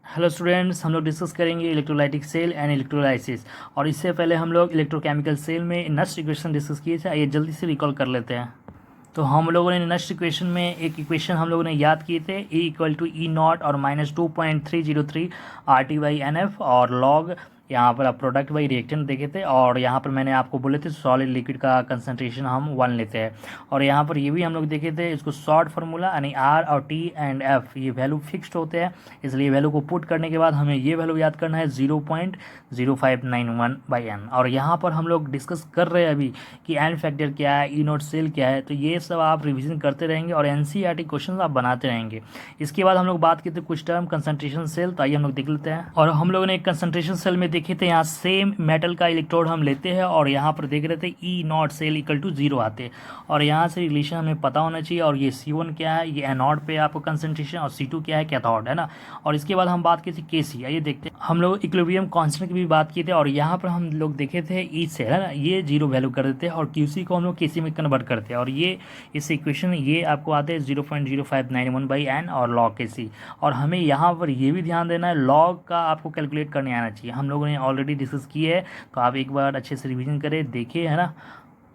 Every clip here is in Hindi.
हेलो स्टूडेंट्स, हम लोग डिस्कस करेंगे इलेक्ट्रोलाइटिक सेल एंड इलेक्ट्रोलाइसिस। और इससे पहले हम लोग इलेक्ट्रोकेमिकल सेल में नस्ट इक्वेशन डिस्कस किए थे। आइए जल्दी से रिकॉल कर लेते हैं। तो हम लोगों ने नस्ट इक्वेशन में एक इक्वेशन हम लोगों ने याद किए थे, E equal to E naught और -2.303 RT/NF और लॉग यहाँ पर आप प्रोडक्ट बाई रिएक्टेंट देखे थे। और यहाँ पर मैंने आपको बोले थे सॉलिड लिक्विड का कंसंट्रेशन हम 1 लेते हैं। और यहाँ पर ये भी हम लोग देखे थे, इसको शॉर्ट फार्मूला यानी R और T एंड F ये वैल्यू फिक्स्ड होते हैं, इसलिए वैल्यू को पुट करने के बाद हमें ये वैल्यू याद करना है 0.0591/n। और यहाँ पर हम लोग डिस्कस कर रहे हैं अभी कि एन फैक्टर क्या है, ई नोट सेल क्या है। तो ये सब आप रिविजन करते रहेंगे और एनसीईआरटी क्वेश्चन आप बनाते रहेंगे। इसके बाद हम लोग बात की थी कुछ टर्म कंसंट्रेशन सेल, तो आइए हम लोग देख लेते हैं। और हम लोगों ने कंसंट्रेशन सेल में देखे थे, यहाँ सेम मेटल का इलेक्ट्रोड हम लेते हैं और यहाँ पर देख रहे थे ई नॉट सेल इक्वल टू 0 आते हैं। और यहाँ से रिलेशन हमें पता होना चाहिए। और ये C1 क्या है, ये एनोड पे आपको कंसंट्रेशन, और C2 क्या है, कैथोड है ना। और इसके बाद हम बात की थी KC। आइए देखते हैं, हम लोग इक्विलिब्रियम कांस्टेंट की भी बात की थी। और यहाँ पर हम लोग देखे थे ई से है ना, ये 0 वैल्यू कर देते हैं और QC को हम लोग KC में कन्वर्ट करते हैं। और ये इस इक्वेशन ये आपको आते हैं 0.0591/n और लॉग KC। और हमें यहाँ पर ये भी ध्यान देना है, लॉग का आपको कैलकुलेट करने आना चाहिए। हम लोगों ने ऑलरेडी डिस्कस किया है, तो आप एक बार अच्छे से रिवीजन करें, देखिए है ना।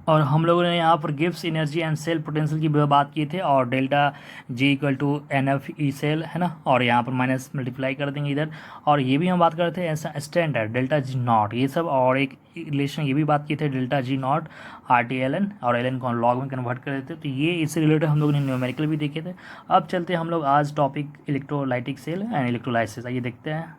और हम लोगों ने यहाँ पर Gibbs energy and cell potential की बात की थी, और delta G equal to NF E cell है ना। और यहाँ पर माइनस मल्टीप्लाई कर देंगे इधर। और ये भी हम बात कर रहे थे ऐसा स्टैंडर्ड डेल्टा G नॉट ये सब। और एक रिलेशन ये भी बात की थे डेल्टा G नॉट RT/ln, और ln को लॉग में कन्वर्ट कर देते। तो ये इससे रिलेटेड हम लोगों ने न्यूमेरिकल भी देखे थे। अब चलते हैं हम लोग आज topic electrolytic cell and electrolysis. आइए देखते हैं।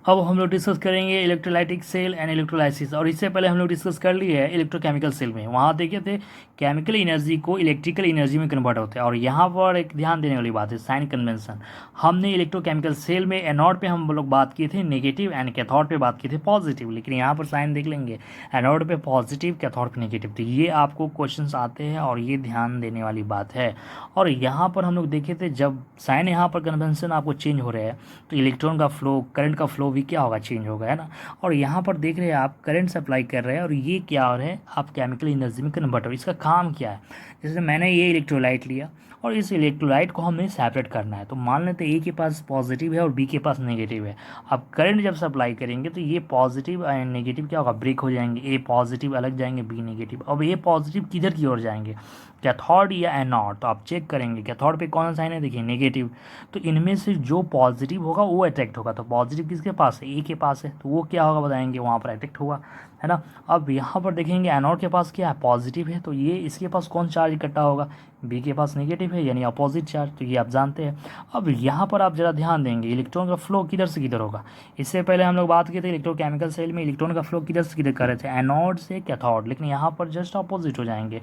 अब हम लोग डिस्कस करेंगे इलेक्ट्रोलाइटिक सेल एंड इलेक्ट्रोलाइसिस। और इससे पहले हम लोग डिस्कस कर लिए है इलेक्ट्रोकेमिकल सेल में, वहाँ देखे थे केमिकल एनर्जी को इलेक्ट्रिकल एनर्जी में कन्वर्ट होते हैं। और यहाँ पर एक ध्यान देने वाली बात है, साइन कन्वेंशन। हमने इलेक्ट्रोकेमिकल सेल में एनोड पे हम लोग बात किए थे नेगेटिव एंड कैथोड पे बात किए थे पॉजिटिव, लेकिन यहाँ पर साइन देख लेंगे, एनोड पे पॉजिटिव, कैथोड पे नेगेटिव। तो ये आपको क्वेश्चन आते हैं और ये ध्यान देने वाली बात है। और यहाँ पर हम लोग देखे थे जब साइन यहाँ पर कन्वेंशन आपको चेंज हो रहे हैं, तो इलेक्ट्रॉन का फ्लो, करंट का फ्लो भी क्या होगा, चेंज होगा है ना। और यहाँ पर देख रहे हैं आप करंट सप्लाई कर रहे हैं और ये क्या हो रहा है, आप केमिकल एनर्जी में कन्वर्ट हो। इसका काम क्या है, जैसे मैंने ये इलेक्ट्रोलाइट लिया और इस इलेक्ट्रोलाइट को हमें सेपरेट करना है। तो मान लेते हैं ए के पास पॉजिटिव है और बी के पास नेगेटिव है। अब करंट जब सप्लाई करेंगे तो ये पॉजिटिव एंड नेगेटिव क्या होगा, ब्रेक हो जाएंगे। ए पॉजिटिव अलग जाएंगे, बी नेगेटिव। अब ए पॉजिटिव किधर की ओर जाएंगे, कैथोड या एनोड। तो आप चेक करेंगे कैथोड पे कौन सा साइन है, देखिए नेगेटिव। तो इनमें से जो पॉजिटिव होगा वो अट्रैक्ट होगा। तो पॉजिटिव किसके पास है, ए के पास है, तो वो क्या होगा बताएंगे, वहाँ पर अट्रैक्ट होगा है ना। अब यहाँ पर देखेंगे एनोड के पास क्या है, पॉजिटिव है, तो ये इसके पास कौन चार्ज इकट्ठा होगा, बी के पास नेगेटिव है, यानी अपोजिट चार्ज। तो ये आप जानते हैं। अब यहाँ पर आप जरा ध्यान देंगे, इलेक्ट्रॉन का फ्लो किधर से किधर होगा। इससे पहले हम लोग बात किए थे इलेक्ट्रोकेमिकल सेल में इलेक्ट्रॉन का फ्लो किधर से किधर कर रहे थे, एनोड से कैथोड, लेकिन यहाँ पर जस्ट अपोजिट हो जाएंगे,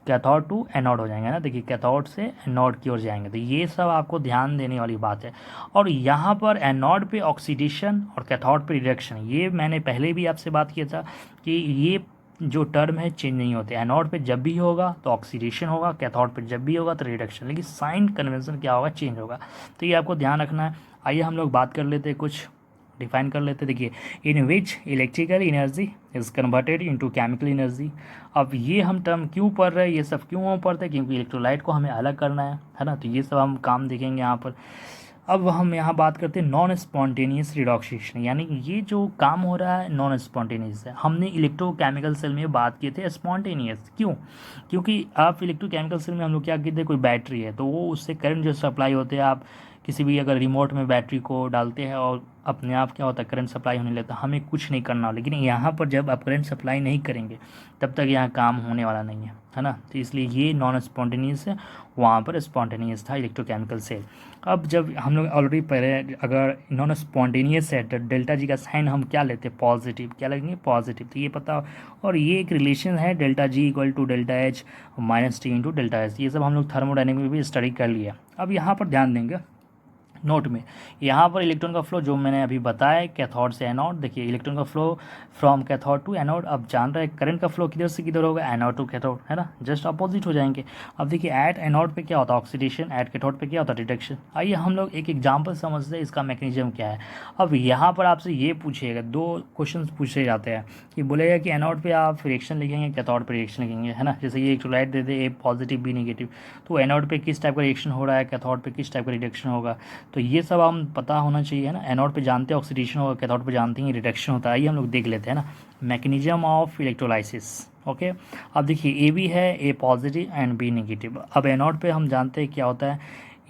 कैथोड टू एनोड हो जाएंगे ना। देखिए कैथोड से एनोड की ओर जाएंगे। तो ये सब आपको ध्यान देने वाली बात है। और यहाँ पर एनोड पे ऑक्सीडेशन और कैथोड पे रिडक्शन, ये मैंने पहले भी आपसे बात किया था कि ये जो टर्म है चेंज नहीं होते। एनोड पे जब भी होगा तो ऑक्सीडेशन होगा, कैथोड पे जब भी होगा तो रिडक्शन, लेकिन साइन कन्वेंशन क्या होगा, चेंज होगा। तो ये आपको ध्यान रखना है। आइए हम लोग बात कर लेते हैं, कुछ डिफाइन कर लेते। देखिए, in which electrical energy is converted into chemical energy. अब ये हम टर्म क्यों पढ़ रहे हैं, ये सब क्यों हम पढ़ते हैं, क्योंकि इलेक्ट्रोलाइट को हमें अलग करना है ना। तो ये सब हम काम देखेंगे यहाँ पर। अब हम यहाँ बात करते हैं नॉन स्पॉन्टेनियस रिडॉक्सिएशन, यानी ये जो काम हो रहा है नॉन स्पॉन्टेनियस है। हमने इलेक्ट्रोकेमिकल सेल में बात किए थे स्पॉन्टेनियस। क्यों, क्योंकि आप इलेक्ट्रोकेमिकल सेल में हम लोग क्या किए थे, कोई बैटरी है तो वो उससे करंट जो सप्लाई होते हैं, आप किसी भी अगर रिमोट में बैटरी को डालते हैं और अपने आप क्या होता है, करंट सप्लाई होने लगता है, हमें कुछ नहीं करना। लेकिन यहाँ पर जब आप करंट सप्लाई नहीं करेंगे तब तक यहाँ काम होने वाला नहीं है ना। तो इसलिए ये नॉन स्पॉन्टेनियस है, वहाँ पर स्पॉन्टेनियस था इलेक्ट्रोकेमिकल सेल। अब जब हम लोग ऑलरेडी पहले अगर नॉन स्पॉन्टेनियस है तो डेल्टा जी का साइन हम क्या लेते हैं, पॉजिटिव, क्या लगेंगे, पॉजिटिव। तो ये पता। और ये एक रिलेशन है delta G equal to delta H minus T into delta H. ये सब हम लोग थर्मोडाइनमिक में भी स्टडी कर लिया। अब यहाँ पर ध्यान देंगे नोट में, यहाँ पर इलेक्ट्रॉन का फ्लो जो मैंने अभी बताया कैथोड से एनोड। देखिए इलेक्ट्रॉन का flow from cathode to anode. अब जान रहे हैं करंट का फ्लो किधर से किधर होगा, एनोड टू कैथोड है ना, जस्ट अपोजिट हो जाएंगे। अब देखिए एट एनोड पे क्या होता है, ऑक्सीडेशन, एट कैथोड पे क्या होता है, रिडक्शन। आइए हम लोग एक एग्जाम्पल समझते हैं इसका मैकेनिज्म क्या है। अब यहाँ पर आपसे ये पूछिएगा, दो क्वेश्चन पूछे जाते हैं कि बोलेगा कि एनोड पे आप रिएक्शन लिखेंगे, कैथोड पे रिएक्शन लिखेंगे है ना। जैसे ये इलेक्ट्रोलाइट दे दे, ए पॉजिटिव बी नेगेटिव, तो एनोड पे किस टाइप का रिएक्शन हो रहा है, कैथोड पे किस टाइप का रिडक्शन होगा। तो ये सब हम पता होना चाहिए है ना। एनोड पे जानते हैं ऑक्सीडेशन होगा, कैथोड पे जानते हैं रिडक्शन होता है। ये हम लोग देख लेते हैं ना, मैकेनिज्म ऑफ इलेक्ट्रोलाइसिस। ओके, अब देखिए ए बी है, ए पॉजिटिव एंड बी नेगेटिव। अब एनोड पे हम जानते हैं क्या होता है,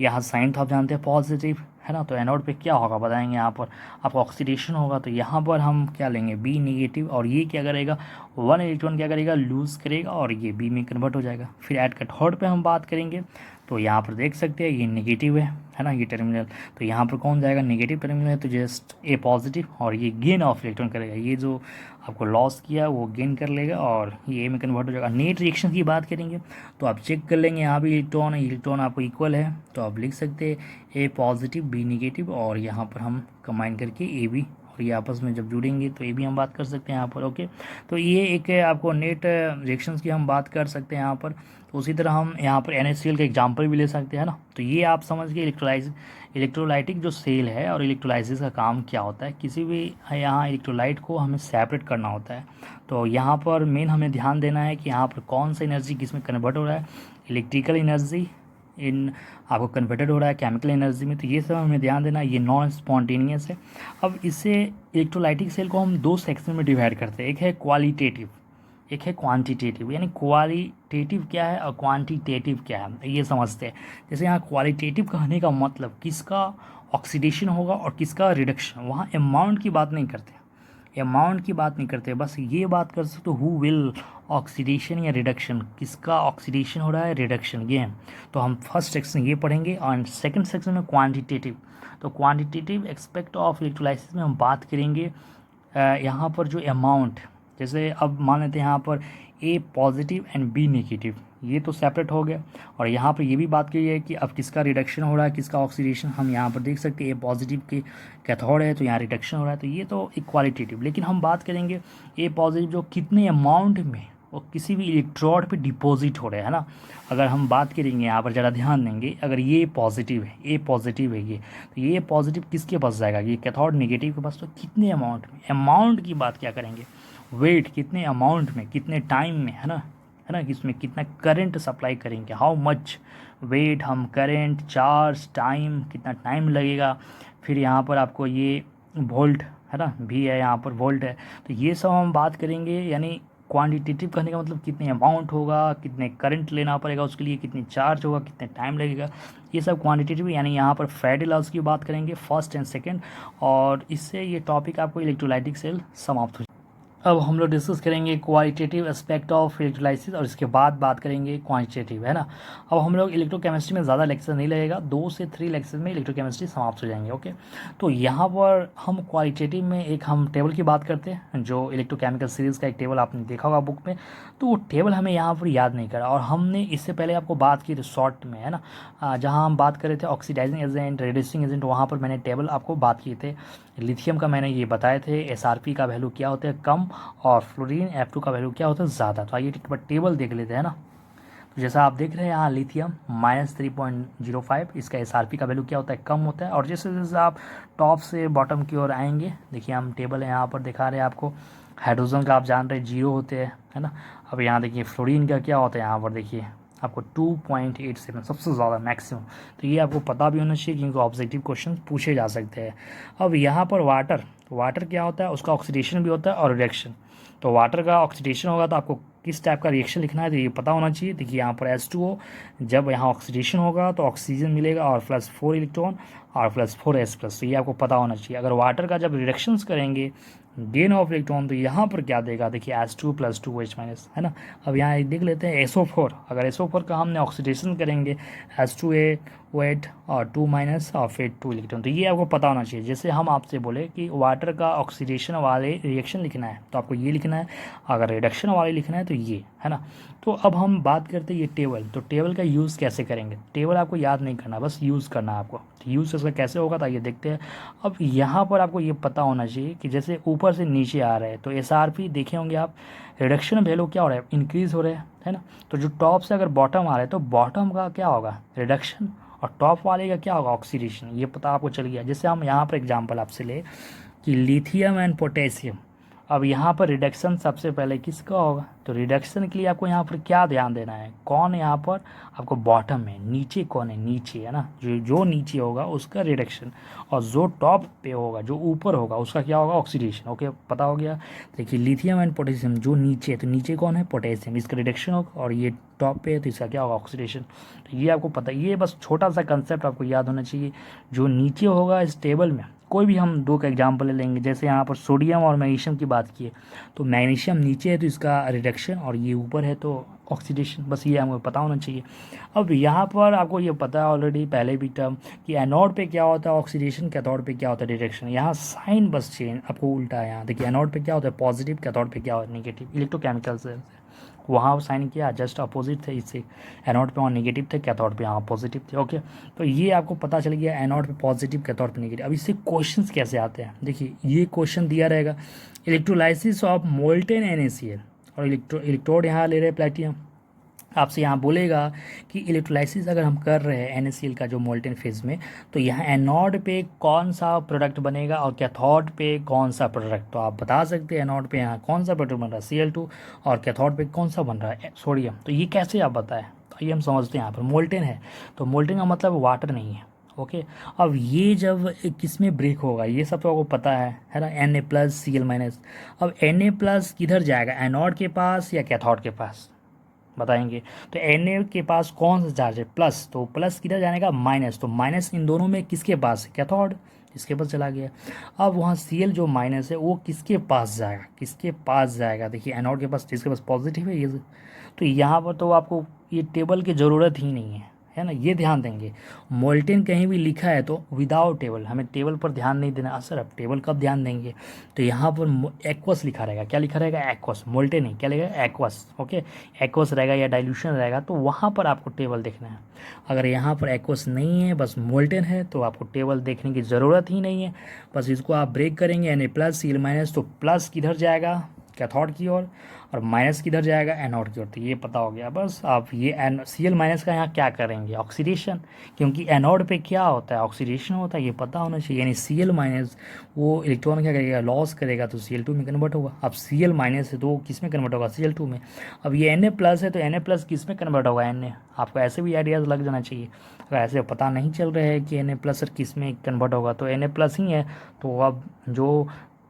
यहाँ साइन तो आप जानते हैं पॉजिटिव है ना, तो एनोड पे क्या होगा बताएंगे, यहाँ पर आपको ऑक्सीडेशन होगा, तो यहाँ पर हम क्या लेंगे बी नेगेटिव, और ये क्या करेगा 1 इलेक्ट्रॉन क्या करेगा लूज़ करेगा और ये बी में कन्वर्ट हो जाएगा। फिर एट कैथोड पे हम बात करेंगे तो यहाँ पर देख सकते हैं ये नेगेटिव है ना, ये टर्मिनल, तो यहाँ पर कौन जाएगा नेगेटिव टर्मिनल है, तो जस्ट ए पॉजिटिव, और ये गेन ऑफ इलेक्ट्रॉन करेगा, ये जो आपको लॉस किया वो गेन कर लेगा और ये ए में कन्वर्ट हो जाएगा। नेट रिएक्शन की बात करेंगे तो आप चेक कर लेंगे, यहाँ भी इलेक्ट्रॉन आपको इक्वल है, तो आप लिख सकते हैं ए पॉजिटिव बी नेगेटिव, और यहाँ पर हम कंबाइन करके ए बी, और ये आपस में जब जुड़ेंगे तो ये भी हम बात कर सकते हैं यहाँ पर। ओके, तो ये एक आपको नेट रिएक्शंस की हम बात कर सकते हैं यहाँ पर। तो उसी तरह हम यहाँ पर NaCl का एग्जांपल भी ले सकते हैं ना। तो ये आप समझ के इलेक्ट्रोलाइटिक जो सेल है और इलेक्ट्रोलाइसिस का काम क्या होता है, किसी भी यहाँ इलेक्ट्रोलाइट को हमें सेपरेट करना होता है। तो यहाँ पर मेन हमें ध्यान देना है कि यहाँ पर कौन सा एनर्जी किस में कन्वर्ट हो रहा है, इलेक्ट्रिकल एनर्जी इन आपको कन्वर्टेड हो रहा है केमिकल एनर्जी में, तो ये सब हमें ध्यान देना है, ये नॉन स्पॉन्टेनियस है। अब इससे इलेक्ट्रोलाइटिक सेल को हम 2 सेक्शन में डिवाइड करते हैं, एक है क्वालिटेटिव, एक है क्वांटिटेटिव। यानी क्वालिटेटिव क्या है और क्वांटिटेटिव क्या है ये समझते हैं। जैसे यहाँ क्वालिटेटिव कहने का मतलब किसका ऑक्सीडेशन होगा और किसका रिडक्शन, वहाँ अमाउंट की बात नहीं करते, अमाउंट की बात नहीं करते, बस ये बात कर सकते हु विल ऑक्सीडेशन या रिडक्शन, किसका ऑक्सीडेशन हो रहा है रिडक्शन, ये है। तो हम फर्स्ट सेक्शन ये पढ़ेंगे और सेकंड सेक्शन में क्वांटिटेटिव। तो क्वांटिटेटिव एस्पेक्ट ऑफ इलेक्ट्रोलाइसिस में हम बात करेंगे यहाँ पर जो अमाउंट, जैसे अब मान लेते हैं यहाँ पर ए पॉजिटिव एंड बी नेगेटिव, ये तो सेपरेट हो गया, और यहाँ पर ये भी बात की है कि अब किसका रिडक्शन हो रहा है किसका ऑक्सीडेशन, हम यहाँ पर देख सकते हैं ए पॉजिटिव के कैथोड है तो यहाँ रिडक्शन हो रहा है, तो ये तो एक क्वालिटेटिव। लेकिन हम बात करेंगे ए पॉजिटिव जो कितने अमाउंट में वो किसी भी इलेक्ट्रोड पे डिपॉजिट हो रहे हैं ना। अगर हम बात करेंगे यहाँ पर ज़रा ध्यान देंगे, अगर ये पॉजिटिव है ए पॉजिटिव है ये, तो ये पॉजिटिव किसके पास जाएगा, ये कैथोड नेगेटिव के पास, तो कितने अमाउंट में, अमाउंट की बात क्या करेंगे, वेट कितने अमाउंट में कितने टाइम में है ना, कि इसमें कितना करंट सप्लाई करेंगे, हाउ मच वेट, हम करंट, चार्ज, टाइम, कितना टाइम लगेगा। फिर यहाँ पर आपको ये वोल्ट है ना, भी है यहाँ पर वोल्ट है, तो ये सब हम बात करेंगे। यानी क्वांटिटेटिव कहने का मतलब कितने अमाउंट होगा, कितने करंट लेना पड़ेगा उसके लिए, कितने चार्ज होगा, कितने टाइम लगेगा, ये सब क्वांटिटेटिव। यानी यहाँ पर फैराडे लॉज की बात करेंगे फर्स्ट एंड सेकंड, और इससे ये टॉपिक आपको इलेक्ट्रोलाइटिक सेल समाप्त हो। अब हम लोग डिस्कस करेंगे क्वालिटेटिव एस्पेक्ट ऑफ इलेक्ट्रोलाइसिस और इसके बाद बात करेंगे क्वांटिटेटिव है ना। अब हम लोग इलेक्ट्रोकेमिस्ट्री में ज़्यादा लेक्चर नहीं लगेगा, 2 से 3 लेक्चर में इलेक्ट्रोकेमिस्ट्री समाप्त हो जाएंगे। ओके, तो यहाँ पर हम क्वालिटेटिव में एक हम टेबल की बात करते हैं, जो इलेक्ट्रोकेमिकल सीरीज़ का एक टेबल आपने देखा होगा बुक में, तो वो टेबल हमें यहाँ पर याद नहीं करा, और हमने इससे पहले आपको बात की थी शॉर्ट में है ना, जहाँ हम बात कर रहे थे ऑक्सीडाइजिंग एजेंट, रेड्यूसिंग एजेंट, वहाँ पर मैंने टेबल आपको बात किए थे। लिथियम का मैंने ये बताए थे SRP का वैल्यू क्या होता है कम, और फ्लोरीन F2 का वैल्यू क्या होता है ज़्यादा। तो आइए एक बार टेबल देख लेते हैं ना। तो जैसा आप देख रहे हैं यहाँ लिथियम -3.05, इसका SRP का वैल्यू क्या होता है कम होता है, और जैसे जैसे आप टॉप से बॉटम की ओर आएंगे, देखिए हम टेबल यहाँ पर दिखा रहे हैं आपको, हाइड्रोजन का आप जान रहे हैं 0 होते हैं है ना। अब यहाँ देखिए फ्लोरीन का क्या होता है, यहाँ पर देखिए आपको 2.87 सबसे ज़्यादा मैक्सिमम, तो ये आपको पता भी होना चाहिए क्योंकि ऑब्जेक्टिव क्वेश्चन पूछे जा सकते हैं। अब यहाँ पर वाटर क्या होता है, उसका ऑक्सीडेशन भी होता है और रिएक्शन। तो वाटर का ऑक्सीडेशन होगा तो आपको किस टाइप का रिएक्शन लिखना है तो ये पता होना चाहिए। देखिए यहाँ पर H2O, जब यहाँ ऑक्सीडेशन होगा तो ऑक्सीजन मिलेगा और +4 इलेक्ट्रॉन और +4 H+, तो ये आपको पता होना चाहिए। अगर वाटर का जब रिडक्शंस करेंगे गेन ऑफ इलेक्ट्रॉन, तो यहाँ पर क्या देगा, देखिए H2 + 2H- है ना। अब यहाँ देख लेते हैं SO4, अगर SO4 का हमने ऑक्सीडेशन करेंगे H2A OH और 2- और फिर 2 इलेक्ट्रॉन, तो ये आपको पता होना चाहिए। जैसे हम आपसे बोले कि वाटर का ऑक्सीडेशन वाले रिएक्शन लिखना है तो आपको ये लिखना है, अगर रिडक्शन वाले लिखना है तो ये है ना। तो अब हम बात करते हैं ये टेबल, तो टेबल का यूज़ कैसे करेंगे, टेबल आपको याद नहीं करना, बस यूज़ करना है आपको। तो यूज़ इसका कैसे होगा तो ये देखते हैं। अब यहाँ पर आपको ये पता होना चाहिए कि जैसे ऊपर से नीचे आ रहा है तो SRP देखे होंगे आप, रिडक्शन वैल्यू क्या हो रहा है, इंक्रीज़ हो रहा है ना। तो जो टॉप से अगर बॉटम आ रहा है तो बॉटम का क्या होगा रिडक्शन, और टॉप वाले का क्या होगा ऑक्सीडेशन, ये पता आपको चल गया। जैसे हम यहाँ पर एग्जांपल आपसे ले कि लिथियम एंड पोटेशियम, अब यहाँ पर रिडक्शन सबसे पहले किसका होगा, तो रिडक्शन के लिए आपको यहाँ पर क्या ध्यान देना है, कौन यहाँ पर आपको बॉटम है, नीचे कौन है, नीचे है ना, जो नीचे होगा उसका रिडक्शन, और जो टॉप पे होगा, जो ऊपर होगा उसका क्या होगा, ऑक्सीडेशन। ओके, पता हो गया। देखिए लिथियम एंड पोटेशियम जो नीचे है, तो नीचे कौन है, पोटेशियम, इसका रिडक्शन होगा, और ये टॉप पे है तो इसका क्या होगा, ऑक्सीडेशन। तो ये आपको पता, ये बस छोटा सा कंसेप्ट आपको याद होना चाहिए। जो नीचे होगा इस टेबल में, कोई भी हम दो का एग्जाम्पल ले लेंगे, जैसे यहाँ पर सोडियम और मैग्नीशियम की बात की है, तो मैग्नीशियम नीचे है तो इसका रिडक्शन, और ये ऊपर है तो ऑक्सीडेशन। बस ये हमको पता होना चाहिए। अब यहाँ पर आपको ये पता है ऑलरेडी पहले भी टर्म कि एनोड पे क्या होता है ऑक्सीडेशन, कैथोड पे क्या होता है डिडक्शन। यहाँ साइन बस चेंज आपको उल्टा है। यहाँ देखिए एनोड पे क्या होता है पॉजिटिव, कैथोड पे क्या होता है नेगेटिव। इलेक्ट्रोकेमिकल से वहाँ साइन किया जस्ट अपोजिट थे इससे, एनोड पे वहाँ नेगेटिव थे, कैथोड पे यहाँ पॉजिटिव थे। ओके, तो ये आपको पता चल गया एनोड पे पॉजिटिव, कैथोड पे नेगेटिव। अब इससे क्वेश्चंस कैसे आते हैं, देखिए ये क्वेश्चन दिया रहेगा, इलेक्ट्रोलाइसिस ऑफ मोल्टेन NaCl, और इलेक्ट्रोड यहाँ ले रहे हैं प्लेटिनम। आपसे यहाँ बोलेगा कि इलेक्ट्रोलाइसिस अगर हम कर रहे हैं NaCl का जो मोल्टेन फेज में, तो यहाँ एनोड पे कौन सा प्रोडक्ट बनेगा और कैथोड पे कौन सा प्रोडक्ट। तो आप बता सकते हैं एनोड पे यहाँ कौन सा प्रोडक्ट बन रहा है Cl2, और कैथोड पे कौन सा बन रहा है सोडियम। तो ये कैसे आप बताएं, तो ये हम समझते हैं। यहाँ पर मोल्टेन है तो मोल्टेन का मतलब वाटर नहीं है। ओके, अब ये जब किस में ब्रेक होगा ये सब तो आपको पता है ना, Na+Cl-। अब Na+ किधर जाएगा, एनोड के पास या कैथोड के पास, बताएंगे। तो Na के पास कौन सा चार्ज है, प्लस, तो प्लस किधर जाने का, माइनस, तो माइनस इन दोनों में किसके पास है, कैथोड, इसके पास चला गया। अब वहाँ Cl जो माइनस है वो किसके पास जाएगा, किसके पास जाएगा, देखिए एनोड के पास, जिसके पास पॉजिटिव है ये। तो यहाँ पर तो आपको ये टेबल की ज़रूरत ही नहीं है ना, ये ध्यान देंगे। मोल्टेन कहीं भी लिखा है तो विदाउट टेबल, हमें टेबल पर ध्यान नहीं देना। सर अब टेबल कब ध्यान देंगे, तो यहाँ पर एक्वस लिखा रहेगा, क्या लिखा रहेगा, एक्वस, मोल्टेन नहीं, क्या लिखेगा, एक्वस। ओके, एक्वस रहेगा या डाइल्यूशन रहेगा, तो वहाँ पर आपको टेबल देखना है। अगर यहाँ पर एक्वस नहीं है, बस मोल्टेन है, तो आपको टेबल देखने की ज़रूरत ही नहीं है। बस इसको आप ब्रेक करेंगे, Na+Cl-, तो प्लस किधर जाएगा, कैथोड की ओर, और माइनस किधर जाएगा, एनोड की ओर। तो ये पता हो गया। बस आप ये Cl- का यहाँ क्या करेंगे, ऑक्सीडेशन, क्योंकि एनोड पे क्या होता है, ऑक्सीडेशन होता है, ये पता होना चाहिए। यानी Cl- वो इलेक्ट्रॉन क्या करेगा, लॉस करेगा, तो Cl2 में कन्वर्ट होगा। अब Cl- है तो वो किस में कन्वर्ट होगा, Cl2 में। अब ये Na+ है तो Na+ किस में कन्वर्ट होगा, Na। आपको ऐसे भी आइडियाज़ लग जाना चाहिए। अगर ऐसे पता नहीं चल रहा है कि Na+ किस में कन्वर्ट होगा, तो Na+ ही है, तो अब जो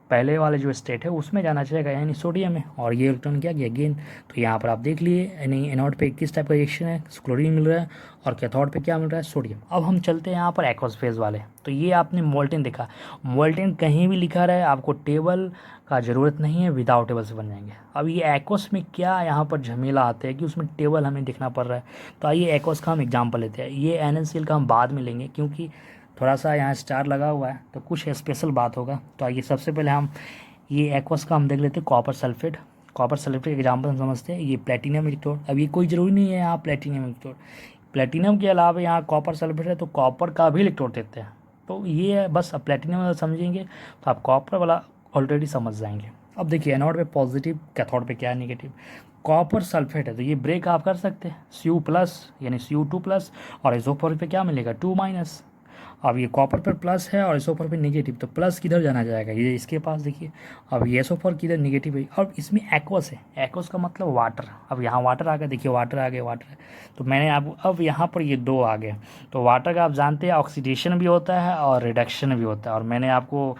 पहले वाले जो स्टेट है उसमें जाना चाहिए, यानी सोडियम में, और ये इलेक्ट्रॉन क्या गया, गेन। तो यहाँ पर आप देख लिए, यानी एनोड पे किस टाइप का रिएक्शन है, क्लोरीन मिल रहा है, और कैथोड पे क्या मिल रहा है, सोडियम। अब हम चलते हैं यहाँ पर एक्वस फेज वाले। तो ये आपने मोल्टेन देखा, मोल्टेन कहीं भी लिखा रहा है, आपको टेबल का ज़रूरत नहीं है, विदाउट टेबल से बन जाएंगे। अब ये एक्वस में क्या यहाँ पर झमेला आते हैं कि उसमें टेबल हमें देखना पड़ रहा है। तो आइए एक्वस का हम एग्जाम्पल लेते हैं। ये NaCl का हम बाद में लेंगे, क्योंकि थोड़ा सा यहाँ स्टार लगा हुआ है तो कुछ स्पेशल बात होगा। तो आइए सबसे पहले हम ये एक्वस का हम देख लेते हैं, copper sulphate. Copper sulphate example हम समझते हैं, ये प्लेटिनम इलेक्ट्रोड। अब ये कोई ज़रूरी नहीं है यहाँ प्लेटिनम इलेक्ट्रोड, प्लेटिनम के अलावा यहाँ कॉपर सल्फेट है तो कॉपर का भी इलेक्ट्रोड देते हैं। तो ये है, बस अब प्लेटिनम समझेंगे तो आप कॉपर वाला ऑलरेडी समझ जाएंगे। अब देखिए एनोड पे पॉजिटिव, कैथोड पे क्या है, नेगेटिव। कॉपर सल्फेट है तो ये ब्रेक आप कर सकते हैं, Cu+ यानी Cu2+, और इसोफर पे क्या मिलेगा, 2-। अब ये कॉपर पर प्लस है और इसोफर पे नेगेटिव, तो प्लस किधर जाना जाएगा, ये इसके पास देखिए। अब ये इसोफर किधर, नेगेटिव है। अब इसमें एक्वस है, एक्वस का मतलब वाटर। अब यहाँ वाटर आ गया, देखिए वाटर आ गया, वाटर है। तो मैंने आप अब यहाँ पर ये दो आ गए। तो वाटर का आप जानते हैं ऑक्सीडेशन भी होता है और रिडक्शन भी होता है, और मैंने आपको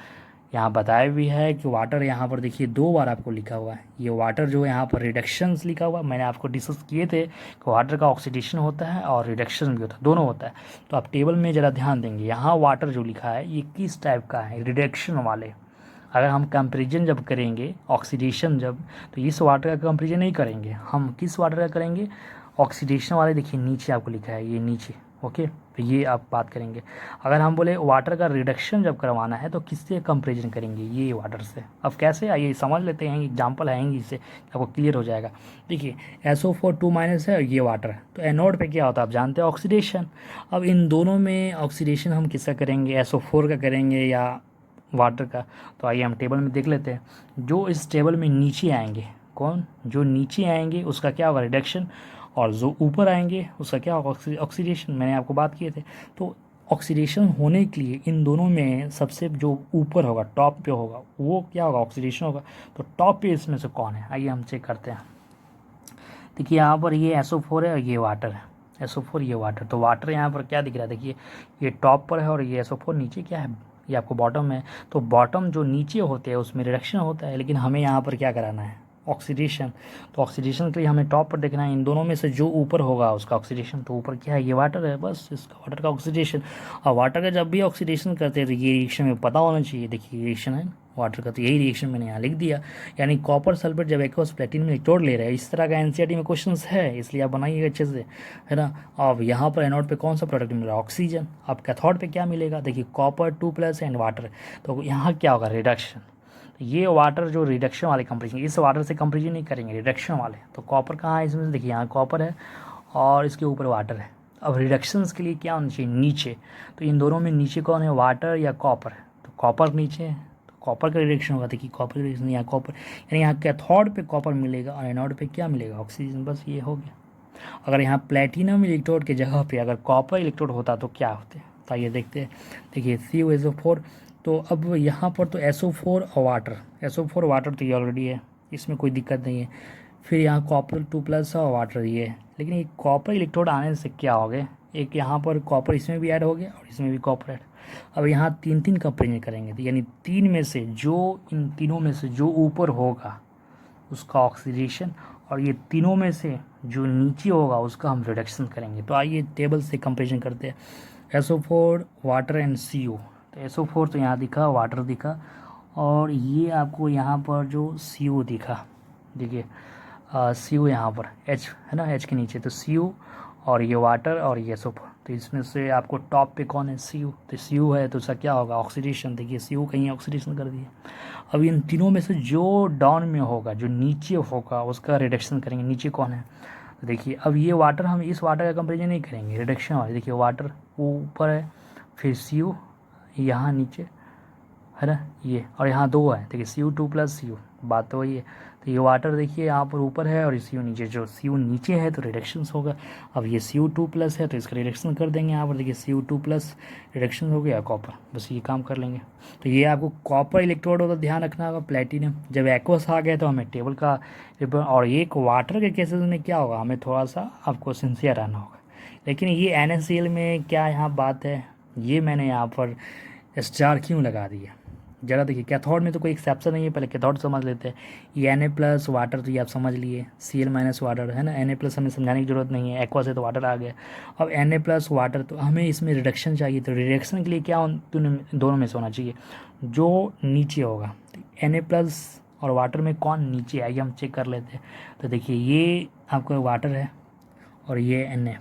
यहाँ बताया भी है कि वाटर यहाँ पर देखिए 2 बार आपको लिखा हुआ है। ये वाटर जो यहाँ पर रिडक्शंस लिखा हुआ है, मैंने आपको डिस्कस किए थे कि वाटर का ऑक्सीडेशन होता है और रिडक्शन भी होता है, दोनों होता है। तो आप टेबल में ज़रा ध्यान देंगे, यहाँ वाटर जो लिखा है ये किस टाइप का है, रिडक्शन वाले। अगर हम कंपेरिजन जब करेंगे ऑक्सीडेशन जब, तो इस वाटर का कंपेरिजन नहीं करेंगे, हम किस वाटर का करेंगे, ऑक्सीडेशन वाले। देखिए नीचे आपको लिखा है, ये नीचे। ओके, तो ये आप बात करेंगे। अगर हम बोले वाटर का रिडक्शन जब करवाना है तो किससे कंपेरिजन करेंगे, ये वाटर से। अब कैसे, आइए समझ लेते हैं, एग्जांपल आएंगे इससे आपको क्लियर हो जाएगा। देखिए SO4 2- है, ये वाटर है, तो एनोड पे क्या होता है आप जानते हैं, ऑक्सीडेशन। अब इन दोनों में ऑक्सीडेशन हम किसका करेंगे, SO4 का करेंगे या वाटर का। तो आइए हम टेबल में देख लेते हैं। जो इस टेबल में नीचे आएंगे, कौन, जो नीचे आएंगे उसका क्या होगा, रिडक्शन, और जो ऊपर आएंगे उसका क्या होगा, ऑक्सीडेशन। मैंने आपको बात किए थे। तो ऑक्सीडेशन होने के लिए इन दोनों में सबसे जो ऊपर होगा, टॉप पे होगा, वो क्या होगा, ऑक्सीडेशन होगा। तो टॉप पे इसमें से कौन है, आइए हम चेक करते हैं। देखिए यहाँ पर ये SO4 है और ये वाटर है, SO4 ये वाटर। तो वाटर यहाँ पर क्या दिख रहा है, देखिए ये टॉप पर है और ये SO4 नीचे क्या है, ये आपको बॉटम है। तो बॉटम जो नीचे होते हैं उसमें रिडक्शन होता है, लेकिन हमें यहाँ पर क्या कराना है, ऑक्सीडेशन। तो ऑक्सीडेशन के लिए हमें टॉप पर देखना है, इन दोनों में से जो ऊपर होगा उसका ऑक्सीडेशन। तो ऊपर क्या है, ये वाटर है, बस इसका वाटर का ऑक्सीडेशन। और वाटर का जब भी ऑक्सीडेशन करते हैं तो ये रिएक्शन में पता होना चाहिए। देखिए रिएक्शन है वाटर का, तो यही रिएक्शन मैंने यहाँ लिख दिया। यानी कॉपर सल्फेट जब एक्वस प्लेटिनम इलेक्ट्रोड ले रहे हैं, इस तरह का एनसीईआरटी में क्वेश्चन है, इसलिए आप बनाइएगा अच्छे से, है ना। अब यहाँ पर एनोड पे कौन सा प्रोडक्ट मिल रहा है, ऑक्सीजन। अब कैथोड पे क्या मिलेगा, देखिए कॉपर 2+ एंड वाटर। तो यहाँ क्या होगा, रिडक्शन। ये वाटर जो रिडक्शन वाले कंपेरिजन, इस वाटर से कंपेरिजन नहीं करेंगे, रिडक्शन वाले। तो कॉपर कहाँ है इसमें से, देखिए यहाँ कॉपर है और इसके ऊपर वाटर है। अब रिडक्शंस के लिए क्या होना चाहिए, नीचे। तो इन दोनों में नीचे कौन है, वाटर या कॉपर। तो कॉपर नीचे है, तो कॉपर का रिडक्शन होगा। देखिए कॉपर का रिडक्शन यहाँ कॉपर, यानी यहाँ कैथोड पे कॉपर मिलेगा और एनोड पे क्या मिलेगा, ऑक्सीजन। बस ये हो गया। अगर यहाँ प्लेटिनम इलेक्ट्रोड के जगह पे अगर कॉपर इलेक्ट्रोड होता तो क्या होते, तो आइए देखते हैं। देखिए CuSO4। तो अब यहाँ पर तो SO4 और वाटर, SO4 वाटर तो ये ऑलरेडी है, इसमें कोई दिक्कत नहीं है। फिर यहाँ कॉपर 2+ और वाटर ये है। लेकिन ये कॉपर इलेक्ट्रोड आने से क्या हो गया, एक यहाँ पर कॉपर इसमें भी ऐड हो गया और इसमें भी कॉपर ऐड। अब यहाँ 3 कंपेरिजन करेंगे, तो यानी 3 में से जो, इन तीनों में से जो ऊपर होगा उसका ऑक्सीडेशन, और ये तीनों में से जो नीचे होगा उसका हम रिडक्शन करेंगे। तो आइए टेबल से कंपेरिजन करते हैं। SO4 water and CO। तो SO4 तो यहाँ दिखा, वाटर दिखा, और ये आपको यहाँ पर जो CO दिखा, देखिए CO यहाँ पर H है ना, H के नीचे। तो CO और ये वाटर और ये SO4। तो इसमें से आपको टॉप पे कौन है, CO। तो CO है तो उसका क्या होगा, ऑक्सीडेशन। देखिए CO कहीं ऑक्सीडेशन कर दिया। अब इन तीनों में से जो डाउन में होगा, जो नीचे होगा, उसका रिडक्शन करेंगे। नीचे कौन है, तो देखिए अब ये वाटर, हम इस वाटर का कंपेरिजन नहीं करेंगे, रिडक्शन वाले। देखिए वाटर वो ऊपर है, फिर CO यहाँ नीचे है ना ये, और यहाँ 2 है। देखिए CO2+ CO, बात तो वही है। तो ये वाटर देखिए यहाँ पर ऊपर है और CO नीचे। जो CO नीचे है तो रिडक्शन होगा। अब ये CO2+ है तो इसका रिडक्शन कर देंगे यहाँ पर। देखिए CO2+ रिडक्शन हो गया कॉपर, बस ये काम कर लेंगे। तो ये आपको कॉपर इलेक्ट्रोड होगा, ध्यान रखना होगा। प्लेटिनम जब एक्वस आ गया तो हमें टेबल का, और एक वाटर के केसेस में क्या होगा, हमें थोड़ा सा आपको सिंसियर रहना होगा। लेकिन ये NaCl में क्या यहाँ बात है, ये मैंने यहाँ पर स्टार क्यों लगा दिया, जरा देखिए। कैथोड में तो कोई एक्सेप्शन नहीं है, पहले कैथोड समझ लेते हैं। ये Na+ वाटर, तो ये आप समझ लिए, Cl- वाटर है ना। Na+ हमें समझाने की जरूरत नहीं है, एक्वा से तो वाटर आ गया। अब Na+ वाटर, तो हमें इसमें रिडक्शन चाहिए। तो रिडक्शन के लिए क्या दोनों में से होना चाहिए, जो नीचे होगा। तो Na+ और वाटर में कौन नीचे, आइए हम चेक कर लेते हैं। तो देखिए ये आपका वाटर है और ये Na+।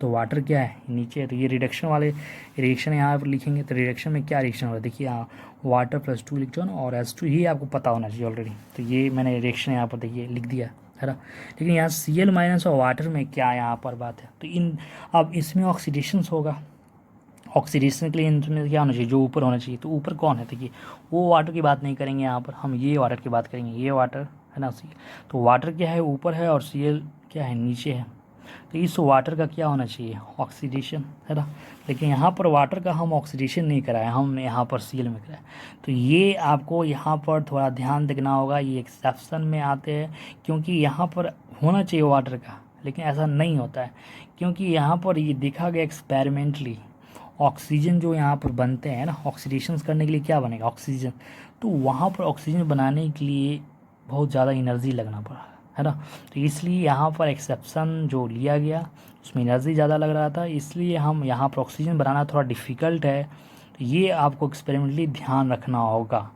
तो वाटर क्या है, नीचे है। तो ये रिडक्शन वाले रिएक्शन यहाँ पर लिखेंगे। तो रिडक्शन में क्या रिएक्शन होगा, देखिए यहाँ वाटर +2 इलेक्ट्रॉन और H2, ये आपको पता होना चाहिए ऑलरेडी। तो ये मैंने रिएक्शन यहाँ पर देखिए लिख दिया है ना। लेकिन यहाँ Cl- और वाटर में क्या यहाँ पर बात है, तो इन, अब इसमें ऑक्सीडेशन होगा। ऑक्सीडेशन के लिए इनमें क्या होना चाहिए, जो ऊपर होना चाहिए। तो ऊपर कौन है, देखिए वो वाटर की बात नहीं करेंगे यहाँ पर, हम ये वाटर की बात करेंगे। ये वाटर है ना, तो वाटर क्या है, ऊपर है, और Cl क्या है, नीचे है। तो इस वाटर का क्या होना चाहिए, ऑक्सीडेशन, है ना। लेकिन यहाँ पर वाटर का हम ऑक्सीडेशन नहीं कराए, हम यहाँ पर Cl में कराए। तो ये आपको यहाँ पर थोड़ा ध्यान देना होगा, ये एक्सेप्शन में आते हैं, क्योंकि यहाँ पर होना चाहिए वाटर का, लेकिन ऐसा नहीं होता है। क्योंकि यहाँ पर ये देखा गया एक्सपेरिमेंटली, ऑक्सीजन जो यहाँ पर बनते हैं ना, ऑक्सीडेशन करने के लिए क्या बनेगा, ऑक्सीजन। तो वहाँ पर ऑक्सीजन बनाने के लिए बहुत ज़्यादा एनर्जी लगना पड़ा, है ना। तो इसलिए यहाँ पर एक्सेप्शन जो लिया गया उसमें एनर्जी ज़्यादा लग रहा था, इसलिए हम यहाँ पर ऑक्सीजन बनाना थोड़ा डिफ़िकल्ट है। तो ये आपको एक्सपेरिमेंटली ध्यान रखना होगा,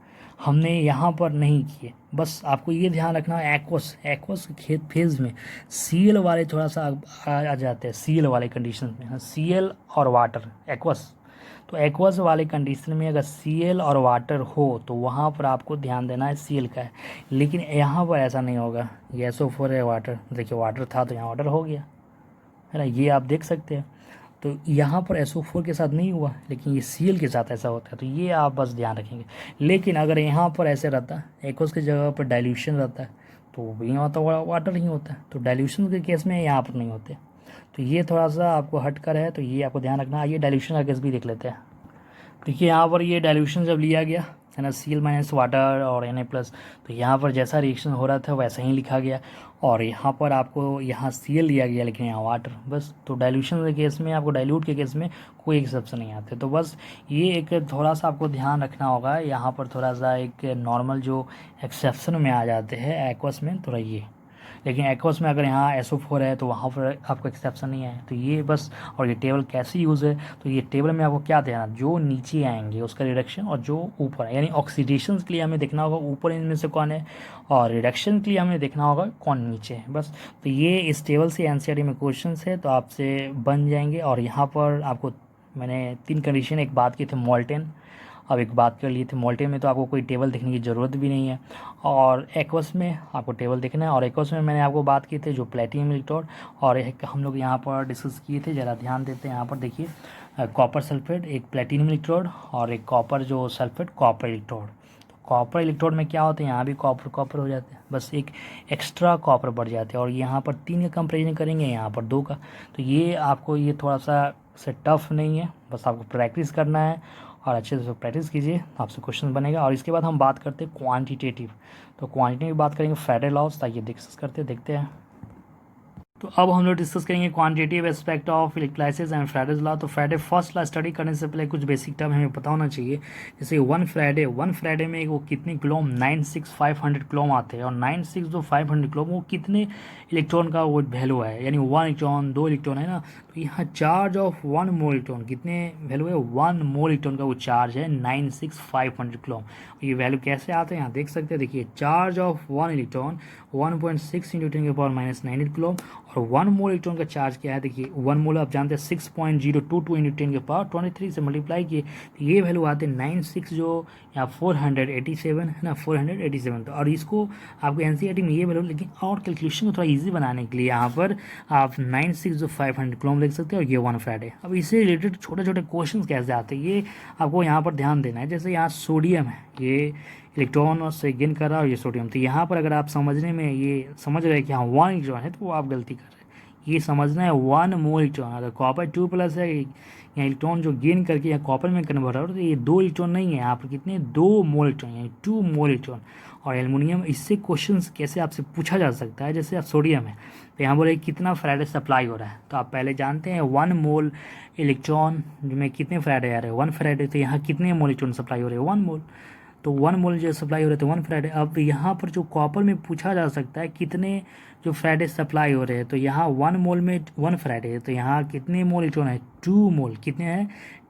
हमने यहाँ पर नहीं किए। बस आपको ये ध्यान रखना है, एक्वस के खेत फेज में Cl वाले थोड़ा सा आ जाते हैं, Cl वाले कंडीशन में। Cl और वाटर एक्वस, तो एक्वस वाले कंडीशन में अगर Cl और वाटर हो तो वहाँ पर आपको ध्यान देना है Cl का है। लेकिन यहाँ पर ऐसा नहीं होगा, ये SO4 है, वाटर, देखिए वाटर था तो यहाँ वाटर हो गया, है ना, ये आप देख सकते हैं। तो यहाँ पर SO4 के साथ नहीं हुआ, लेकिन ये Cl के साथ ऐसा होता है। तो ये आप बस ध्यान रखेंगे। लेकिन अगर यहाँ पर ऐसे रहता, एक्वस की जगह पर डाइल्यूशन रहता है, तो यहाँ तो वाटर ही होता है। तो डाइल्यूशन के केस में यहाँ पर नहीं होते। तो ये थोड़ा सा आपको हट कर है, तो ये आपको ध्यान रखना। आइए डाइल्यूशन का केस भी देख लेते हैं। देखिए यहाँ पर ये डाइल्यूशन जब लिया गया है ना, Cl माइनस वाटर और Na+, तो यहाँ पर जैसा रिएक्शन हो रहा था वैसा ही लिखा गया, और यहाँ पर आपको यहाँ Cl लिया गया लेकिन यहाँ वाटर, बस। तो डाइल्यूशन के केस में, आपको डाइल्यूट के केस में कोई एक्सेप्शन नहीं आते। तो बस ये एक थोड़ा सा आपको ध्यान रखना होगा, यहाँ पर थोड़ा सा एक नॉर्मल जो एक्सेप्शन में आ जाते हैं एक्वस में, तो रहिए। लेकिन एक्वस में अगर यहाँ SO4 है तो वहाँ पर आपको एक्सेप्शन नहीं है। तो ये बस, और ये टेबल कैसे यूज़ है, तो ये टेबल में आपको क्या देना, जो नीचे आएंगे उसका रिडक्शन, और जो ऊपर है, यानी ऑक्सीडेशन के लिए हमें देखना होगा ऊपर इनमें से कौन है, और रिडक्शन के लिए हमें देखना होगा कौन नीचे है, बस। तो ये इस टेबल से NCERT में क्वेश्चन है, तो आपसे बन जाएंगे। और यहाँ पर आपको मैंने 3 कंडीशन एक बात की थी मोल्टेन, अब एक बात कर लिए थे मोल्टेन में, तो आपको कोई टेबल देखने की ज़रूरत भी नहीं है, और एक्वस में आपको टेबल देखना है। और एक्वस में मैंने आपको बात की थी जो प्लेटिनम इलेक्ट्रोड, और एक हम लोग यहाँ पर डिस्कस किए थे, ज़रा ध्यान देते हैं। यहाँ पर देखिए कॉपर सल्फेट एक प्लेटिनम इलेक्ट्रोड, और एक कॉपर जो sulphate copper electrode. Copper electrode में क्या होता है, यहाँ भी कॉपर हो जाते हैं, बस एक एक्स्ट्रा कॉपर बढ़ जाते हैं। और यहाँ पर 3 का कंपेरिजन करेंगे, यहाँ पर 2 का। तो ये आपको ये थोड़ा सा से टफ नहीं है, बस आपको प्रैक्टिस करना है, और अच्छे से प्रैक्टिस कीजिए, आपसे क्वेश्चन बनेगा। और इसके बाद हम बात करते हैं क्वांटिटेटिव। तो क्वांटिटी में बात करेंगे फैराडे लॉस, ताकि डिस्कस करते देखते हैं। तो अब हम लोग डिस्कस करेंगे quantitative aspect of electrolysis and Fridays law. तो फ्राइडे फर्स्ट लॉ स्टडी करने से पहले कुछ बेसिक टर्म हमें पता होना चाहिए। जैसे वन फ्राइडे में वो कितने कुलॉम, 96,500 कुलॉम आते हैं, और 96 जो 500 कुलॉम वो कितने इलेक्ट्रॉन का वो वैल्यू है, यानी 1 इलेक्ट्रॉन 2 इलेक्ट्रॉन है ना। तो यहाँ चार्ज ऑफ 1 मोल इलेक्ट्रॉन कितने वैल्यू है, 1 मोल इलेक्ट्रॉन का वो चार्ज है 96,500 कुलॉम। ये वैल्यू कैसे आते हैं यहाँ देख सकते हैं। देखिए चार्ज ऑफ 1 इलेक्ट्रॉन 1.6 × 10⁻⁹ कुलॉम, और 1 मोल इलेक्ट्रॉन का चार्ज क्या है, देखिए 1 मोल आप जानते हैं 6.022 × 10⁻23 से मल्टीप्लाई किए, तो ये वैल्यू आते हैं 96 जो यहाँ 487 है ना, 487। तो और इसको आपको NCERT में ये वैल्यू, लेकिन और कैलकुलेशन को थोड़ा इजी बनाने के लिए यहाँ पर आप 96 जो 500 कुलॉम लिख सकते हैं, और ये 1 फ्राइडे। अब इससे रिलेटेड छोटे छोटे क्वेश्चन कैसे आते हैं ये आपको यहाँ पर ध्यान देना है। जैसे यहाँ सोडियम है, ये इलेक्ट्रॉन से गेन कर रहा है, और ये सोडियम। तो यहाँ पर अगर आप समझने में ये समझ रहे हैं कि हाँ 1 इलेक्ट्रॉन है, तो वो आप गलती कर रहे हैं। ये समझना है 1 मोल इलेक्ट्रॉन, अगर कॉपर 2+ है, यहाँ इलेक्ट्रॉन जो गेन करके यहाँ कॉपर में कन्वर्ट हो रहा है, तो ये 2 इलेक्ट्रॉन नहीं है, यहाँ पर कितने 2 मोल इलेक्ट्रॉन, यानी 2 मोल इलेक्ट्रॉन। और एल्युमिनियम, इससे क्वेश्चन कैसे आपसे पूछा जा सकता है, जैसे आप सोडियम है, तो यहाँ बोले कितना फ्राइडे सप्लाई हो रहा है, तो आप पहले जानते हैं 1 मोल इलेक्ट्रॉन में कितने फ्राइडे आ रहे हैं, 1 फ्राइडे। तो यहाँ कितने मोल इलेक्ट्रॉन सप्लाई हो रहे हैं, 1 मोल। तो 1 मोल जो सप्लाई हो रहे थे 1 फ्राइडे। अब यहाँ पर जो कॉपर में पूछा जा सकता है कितने जो फ्राइडे सप्लाई हो रहे हैं, तो यहाँ 1 मोल में 1 फ्राइडे है, तो यहाँ कितने मोल इलेक्ट्रॉन है, 2 मोल। कितने हैं,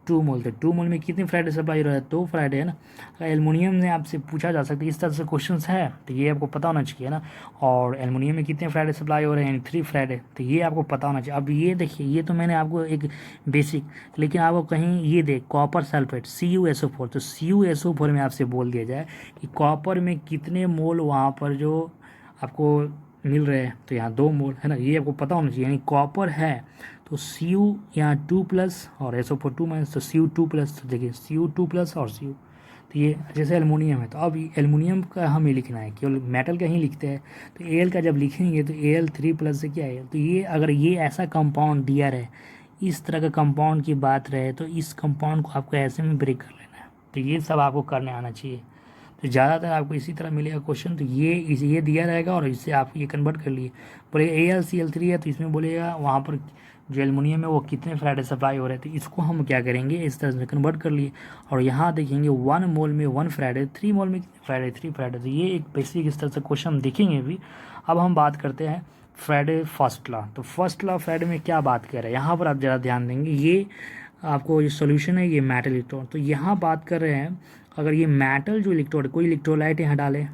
2 मोल। तो 2 मोल में कितने फ्राइडे सप्लाई हो रहा है, 2 फ्राइडे है ना। एल्युमिनियम में आपसे पूछा जा सकता है, इस तरह से क्वेश्चन है, तो ये आपको पता होना चाहिए ना। और एल्युमिनियम में कितने फ्राइडे सप्लाई हो रहे हैं, यानी 3 फ्राइडे, तो ये आपको पता होना चाहिए। अब ये देखिए, ये तो मैंने आपको एक बेसिक, लेकिन आपको कहीं ये देख कॉपर सल्फेट CuSO4, तो CuSO4 में आपसे बोल दिया जाए कि कॉपर में कितने मोल वहाँ पर जो आपको मिल रहे हैं, तो यहाँ 2 मोल है ना, ये आपको पता होना चाहिए। यानी कॉपर है तो Cu यहाँ 2+ और SO4 2-, तो Cu2+, तो देखिए Cu2+ और Cu। तो ये जैसे एल्युमिनियम है, तो अब एल्युमिनियम का हमें लिखना है, केवल मेटल का ही लिखते हैं। तो Al का जब लिखेंगे तो Al3+ से क्या है, तो ये अगर ये ऐसा कंपाउंड दिया रहे, इस तरह का कंपाउंड की बात रहे, तो इस कंपाउंड को आपको ऐसे में ब्रेक कर लेना है। तो ये सब आपको करने आना चाहिए। तो ज़्यादातर आपको इसी तरह मिलेगा क्वेश्चन। तो ये दिया रहेगा, और इससे आप ये कन्वर्ट कर लिए, बोलेगा AlCl3 है, तो इसमें बोलेगा वहाँ पर जो एल्युमिनियम है वो कितने फ्राइडे सप्लाई हो रहे थे, इसको हम क्या करेंगे इस तरह से कन्वर्ट कर लिए। और यहाँ देखेंगे 1 मोल में 1 फ्राइडे, 3 मोल में कितने फ्राइडे, 3 फ्राइडे। तो ये एक बेसिक इस तरह से क्वेश्चन हम देखेंगे भी। अब हम बात करते हैं फ्राइडे फर्स्ट लॉ। तो फर्स्ट लॉ फ्राइडे में क्या बात कर रहे हैं, यहाँ पर आप ज़रा ध्यान देंगे। ये आपको ये सोल्यूशन है, ये मेटल इलेक्ट्रोड। तो यहाँ बात कर रहे हैं, अगर ये मेटल जो इलेक्ट्रोड, कोई इलेक्ट्रोलाइट यहाँ डाले,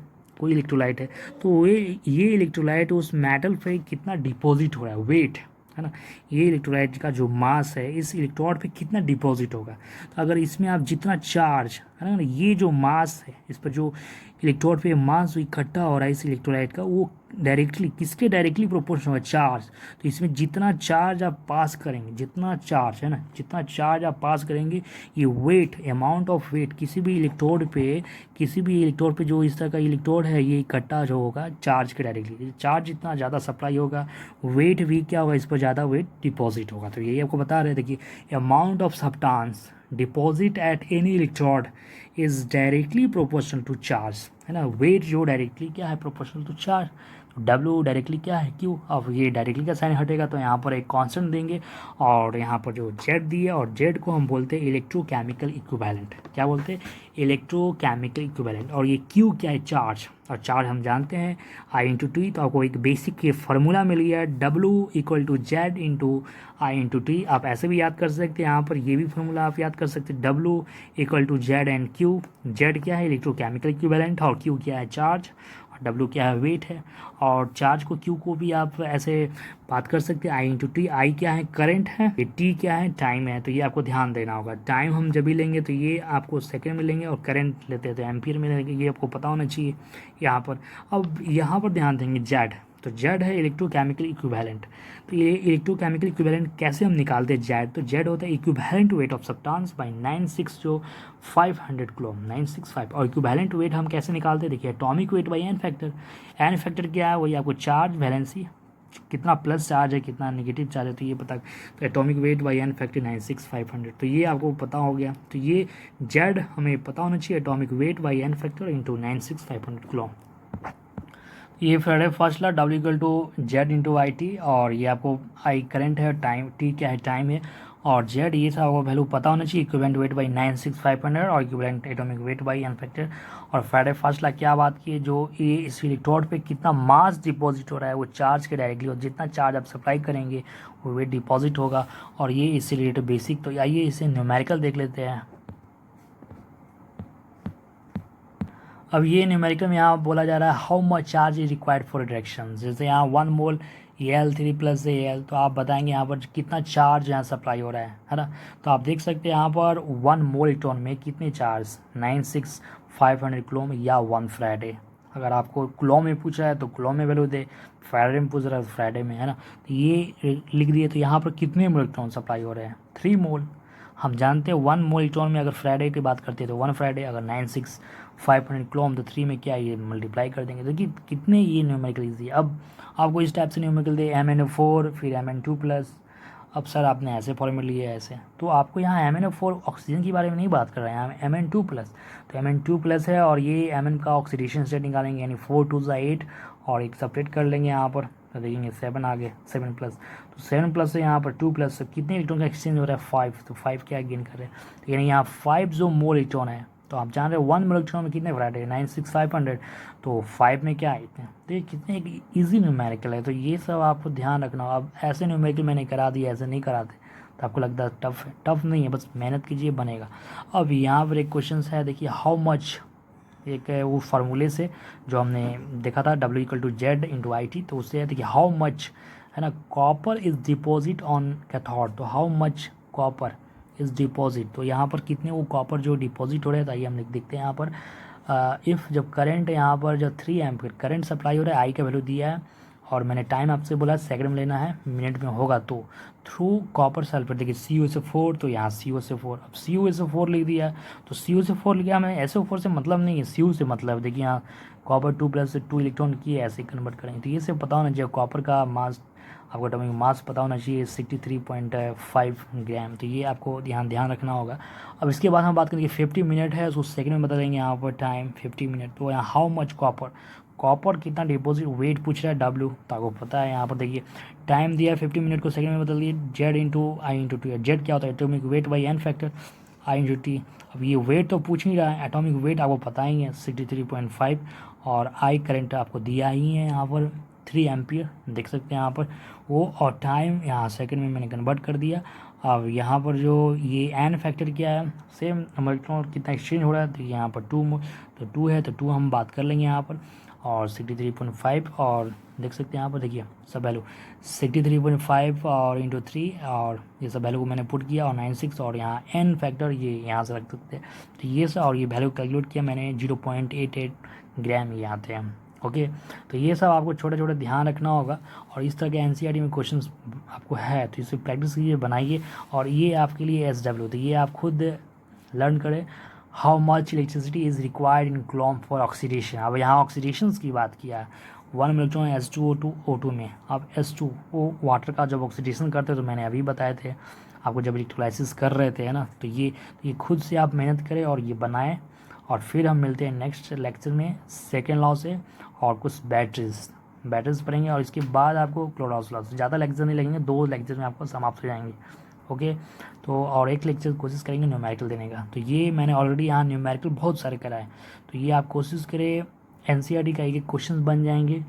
कोई इलेक्ट्रोलाइट है, तो ये इलेक्ट्रोलाइट उस मेटल पे कितना डिपॉजिट हो रहा है, वेट है ना। ये इलेक्ट्रोलाइट का जो मास है इस इलेक्ट्रोड पे कितना डिपॉजिट होगा। तो अगर इसमें आप जितना चार्ज है ना। ये जो मास है, इस पर जो इलेक्ट्रोड पे मास जो इकट्ठा हो रहा है इस इलेक्ट्रोलाइट का, वो डायरेक्टली किसके डायरेक्टली प्रोपोर्शनल होगा, चार्ज। तो इसमें जितना चार्ज आप पास करेंगे, जितना चार्ज है ना, जितना चार्ज आप पास करेंगे, ये वेट, अमाउंट ऑफ वेट किसी भी इलेक्ट्रोड पे जो इस तरह का इलेक्ट्रोड है, ये इकट्ठा जो होगा चार्ज के डायरेक्टली, चार्ज जितना ज़्यादा सप्लाई होगा, वेट भी क्या होगा, इस पर ज़्यादा वेट डिपॉजिट होगा। तो यही आपको बता रहे थे कि amount of substance deposit at any electrode is directly proportional to charge, है ना। वेट जो डायरेक्टली क्या है, proportional to charge. W directly क्या है, क्यू। अब ये डायरेक्टली का साइन हटेगा तो यहाँ पर एक कांस्टेंट देंगे, और यहाँ पर जो जेड दिया, और जेड को हम बोलते हैं इलेक्ट्रोकेमिकल इक्विवेलेंट। क्या बोलते हैं, इलेक्ट्रोकेमिकल इक्विवेलेंट। और ये क्यू क्या है, चार्ज। और चार्ज हम जानते हैं आई इंटू टी। तो आपको एक बेसिक ये फार्मूला मिल गया है, W equal to Z into I into T. आप ऐसे भी याद कर सकते हैं, यहाँ पर ये भी फार्मूला आप याद कर सकते हैं, W equal to Z and Q. Z क्या है, इलेक्ट्रोकेमिकल इक्विवेलेंट, और क्यू क्या है, चार्ज, और डब्ल्यू क्या है, वेट है। और चार्ज को, क्यू को भी आप ऐसे बात कर सकते हैं, आई इंटू टी। आई क्या है, करंट है, ये टी क्या है, टाइम है। तो ये आपको ध्यान देना होगा। टाइम हम जब भी लेंगे तो ये आपको सेकंड में लेंगे, और करंट लेते हैं तो एम्पियर में लेंगे, ये आपको पता होना चाहिए यहाँ पर। अब यहाँ पर ध्यान देंगे जेड, तो जेड है इलेक्ट्रोकेमिकल इक्विवेलेंट। तो ये इलेक्ट्रोकेमिकल इक्विवेलेंट कैसे हम निकालते हैं जेड, तो जेड होता है equivalent weight of substance by 96 जो 500 कूलम, 965। और इक्विवेलेंट वेट हम कैसे निकालते हैं, देखिए atomic weight by N factor. N factor क्या है, वही आपको चार्ज वैलेंसी, कितना प्लस चार्ज है कितना नेगेटिव चार्ज है, तो ये पता। तो atomic weight by N factor 96500, तो ये आपको पता हो गया। तो ये जेड हमें पता होना चाहिए, atomic weight by N factor into 96500 kilo. ये फिर है first law, W equal to Z into I T. और ये आपको आई करंट है, टाइम टी क्या है, टाइम है, और जेड ये सब आपको वैल्यू पता होना चाहिए, इक्विवेलेंट वेट बाई 96500 और equivalent atomic weight by N factor. और फ्राइडे फर्स्ट ला क्या बात की है, जो ये इस इलेक्ट्रोड पे कितना मास डिपॉजिट हो रहा है वो चार्ज के डायरेक्टली, और जितना चार्ज आप सप्लाई करेंगे वो वेट डिपॉजिट होगा। और ये इससे रिलेटेड बेसिक। तो आइए इसे न्यूमेरिकल देख लेते हैं। अब ये न्यूमेरिकल में यहाँ बोला जा रहा है how much charge is required for direction. जैसे यहाँ 1 मोल Al3 प्लस Al, तो आप बताएंगे यहाँ पर कितना चार्ज यहाँ सप्लाई हो रहा है ना। तो आप देख सकते हैं यहाँ पर 1 मोल इलेक्ट्रॉन में कितने चार्ज, 96500 कूलम या 1 फैराडे। अगर आपको कूलम में पूछ रहा है तो कूलम में वैल्यू दे, फैराडे में पूछ रहा है तो फैराडे में, है ना। तो ये लिख दिए। तो यहाँ पर कितने मोल इलेक्ट्रॉन सप्लाई हो रहे हैं, 3 मोल। हम जानते हैं 1 मोल इलेक्ट्रॉन में अगर फ्राइडे की बात करते हैं तो 1 फ्राइडे, अगर 96500 कूलम तो 3 में क्या ये मल्टीप्लाई कर देंगे। तो कितने ये न्यूमेरिकल इजी है। अब आपको इस टाइप से न्यूमेरिकल दे MnO4 फिर Mn2 प्लस। अब सर आपने ऐसे फॉर्मेट लिए ऐसे, तो आपको यहाँ MnO4 ऑक्सीजन के बारे में नहीं बात कर रहे हैं, यहाँ Mn2 प्लस। तो Mn2 प्लस है, और ये Mn का ऑक्सीडेशन स्टेट निकालेंगे, यानी 4 2 8, और एक सेपरेट कर लेंगे यहाँ पर, तो देखेंगे 7 आ गए, 7 प्लस। तो 7 प्लस से यहाँ पर 2 प्लस, कितने इलेक्ट्रॉन का एक्सचेंज हो रहा है, 5। तो 5 क्या गेन कर रहे हैं, तो यानी यहाँ 5 जो मोल इलेक्ट्रॉन है। तो आप जान रहे हैं 1 मोल इलेक्ट्रॉन में कितने वैरायटी है, 96500। तो 5 में क्या है इतने, तो ये कितने एक ईजी न्यूमेरिकल है। तो ये सब आपको ध्यान रखना। अब ऐसे न्यूमेरिकल मैंने करा दिया, ऐसे नहीं कराते तो आपको लगता है टफ है, टफ नहीं है, बस मेहनत कीजिए बनेगा। अब यहाँ पर एक क्वेश्चन है, देखिए हाउ मच, एक वो फार्मूले से जो हमने देखा था W equal to Z into I T, तो उससे देखिए हाउ मच, है ना, copper is deposit on cathode. तो how much copper is deposit, तो यहाँ पर कितने वो कॉपर जो डिपॉजिट हो रहे हैं, आइए हम देखते हैं यहाँ पर। इफ़ जब करंट यहाँ पर जब 3 एम्पीयर करंट सप्लाई हो रहा है, आई का वैल्यू दिया है, और मैंने टाइम आपसे बोला सेकंड में लेना है, मिनट में होगा। तो थ्रू कॉपर सल्फेट, देखिए CuSO4, तो यहाँ CuSO4, अब CuSO4 लिख दिया। तो CuSO4 लिखा, हमें SO4 से मतलब नहीं है, Cu से मतलब। देखिए यहाँ कॉपर 2 प्लस से 2 इलेक्ट्रॉन की ऐसे कन्वर्ट करेंगे। तो ये सब पता होना चाहिए। कॉपर का मास, आपको एटॉमिक मास पता होना चाहिए 63.5 ग्राम। तो ये आपको ध्यान रखना होगा। अब इसके बाद हम बात करेंगे 50 मिनट है, उसको सेकंड में बता देंगे यहाँ पर टाइम 50 मिनट। तो यहाँ हाउ मच कॉपर, कॉपर कितना डिपॉजिट, वेट पूछ रहा है W, तो आपको पता है यहाँ पर देखिए टाइम दिया है 50 मिनट को सेकंड में बदल दिए, Z into I into T. Z क्या होता है, atomic weight by N factor, I into T. अब ये वेट तो पूछ नहीं रहा है, एटॉमिक वेट आपको पता ही है 63.5, और आई करंट आपको दिया ही है यहाँ पर 3 एम्पियर, देख सकते हैं यहाँ पर वो। और टाइम यहाँ सेकंड में मैंने कन्वर्ट कर दिया, अब यहाँ पर जो ये एन फैक्टर क्या है, सेम इलेक्ट्रॉन कितना एक्सचेंज हो रहा है, तो यहाँ पर 2 तो 2 है, तो 2 हम बात कर लेंगे यहाँ पर। और 63.5 और देख सकते हैं यहाँ पर, देखिए सब वैल्यू 63.5 और इंटू 3 और ये सब वैल्यू को मैंने पुट किया और 96 और यहाँ एन फैक्टर ये यहाँ से रख सकते हैं। तो ये सब और ये वैल्यू कैलकुलेट किया मैंने 0.88 ग्राम ये आते हैं। ओके, तो ये सब आपको छोटे छोटे ध्यान रखना होगा। और इस तरह के एनसीईआरटी में क्वेश्चंस आपको है तो इसे प्रैक्टिस कीजिए, बनाइए। और ये आपके लिए SW, तो ये आप खुद लर्न करें। How much electricity is required in coulomb for oxidation. अब यहाँ ऑक्सीडेशन की बात किया है, 1 इलेक्ट्रॉन H2O2 O2 में। अब H2O वाटर का जब ऑक्सीडेशन करते हैं तो मैंने अभी बताए थे आपको, जब इलेक्ट्रोलाइसिस कर रहे थे, है ना। तो ये खुद से आप मेहनत करें और ये बनाएं। और फिर हम मिलते हैं नेक्स्ट लेक्चर में सेकेंड लॉ से और कुछ बैटरीज पढ़ेंगे। और इसके बाद आपको क्लोरॉस लॉ से ज़्यादा लेक्चर नहीं लगेंगे, 2 लेक्चर में आपको समाप्त हो जाएंगे। ओके, तो और एक लेक्चर कोशिश करेंगे न्यूमेरिकल देने का। तो ये मैंने ऑलरेडी यहाँ न्यूमेरिकल बहुत सारे करा है, तो ये आप कोशिश करें। एनसीईआरटी का एक क्वेश्चन बन जाएंगे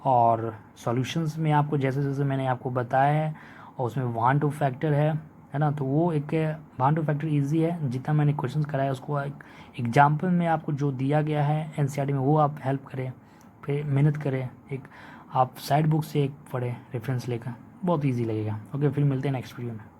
और सॉल्यूशंस में आपको जैसे जैसे मैंने आपको बताया है, और उसमें 1 to फैक्टर है ना। तो वो एक 1 to फैक्टर ईजी है, जितना मैंने क्वेश्चन कराया उसको एक एग्जाम्पल में आपको जो दिया गया है एनसीईआरटी में वो आप हेल्प करें, फिर मेहनत करें। एक आप साइड बुक से एक पढ़ें रेफरेंस लेकर, बहुत ईजी लगेगा। ओके, फिर मिलते हैं नेक्स्ट वीडियो में।